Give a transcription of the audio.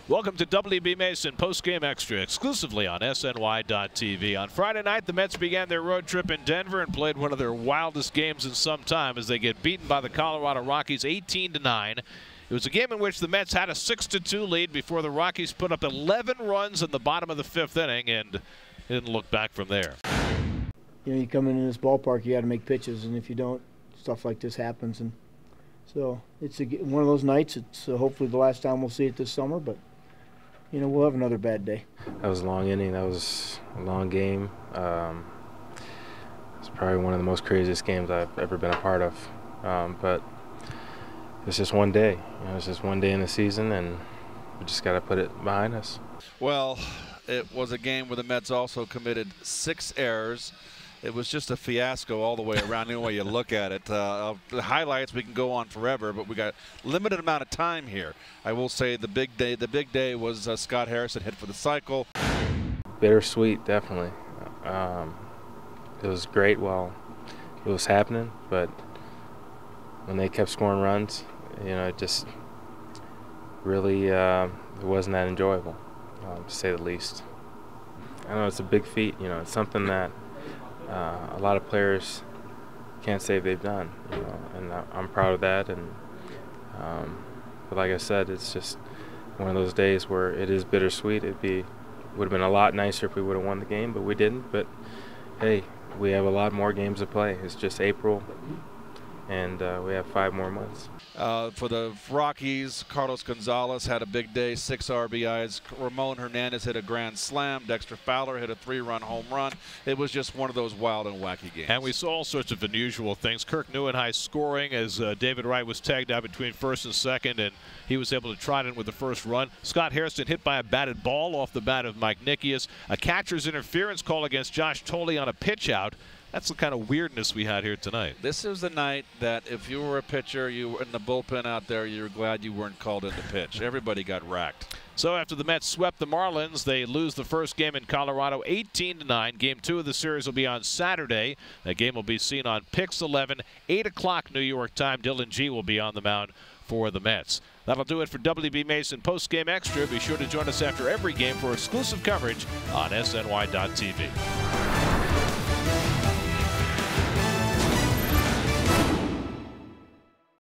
Welcome to WB Mason Postgame Extra, exclusively on SNY.TV. On Friday night, the Mets began their road trip in Denver and played one of their wildest games in some time as they get beaten by the Colorado Rockies 18-9. It was a game in which the Mets had a 6-2 lead before the Rockies put up 11 runs in the bottom of the 5th inning and didn't look back from there. You know, you come in this ballpark, you got to make pitches, and if you don't, stuff like this happens. And so it's one of those nights. It's hopefully the last time we'll see it this summer, but you know, we'll have another bad day. That was a long inning. That was a long game. It's probably one of the most craziest games I've ever been a part of. But it's just one day. You know, it's just one day in the season, and we just got to put it behind us. Well, it was a game where the Mets also committed 6 errors. It was just a fiasco all the way around, any way you look at it. The highlights, we can go on forever, but we got limited amount of time here. I will say the big day was Scott Harrison hit for the cycle. Bittersweet, definitely. It was great while it was happening, but when they kept scoring runs, you know, it just really it wasn't that enjoyable, to say the least. I know it's a big feat. You know, it's something that a lot of players can't say they've done, you know, and I'm proud of that. And but like I said, it's just one of those days where it is bittersweet. Would have been a lot nicer if we would have won the game, but we didn't. But hey, we have a lot more games to play. It's just April, and we have 5 more months. For the Rockies, Carlos Gonzalez had a big day, 6 RBIs. Ramon Hernandez hit a grand slam. Dexter Fowler hit a 3-run home run. It was just one of those wild and wacky games. And we saw all sorts of unusual things. Kirk Neuenhuis scoring as David Wright was tagged out between first and second, and he was able to trot in with the first run. Scott Harrison hit by a batted ball off the bat of Mike Nickias. A catcher's interference call against Josh Toley on a pitch out. That's the kind of weirdness we had here tonight. This is the night that if you were a pitcher, you were in the bullpen out there, you were glad you weren't called in to pitch. Everybody got racked. So after the Mets swept the Marlins, they lose the first game in Colorado 18-9. Game 2 of the series will be on Saturday. That game will be seen on Pix 11, 8 o'clock New York time. Dylan G will be on the mound for the Mets. That'll do it for WB Mason Postgame Extra. Be sure to join us after every game for exclusive coverage on SNY.TV.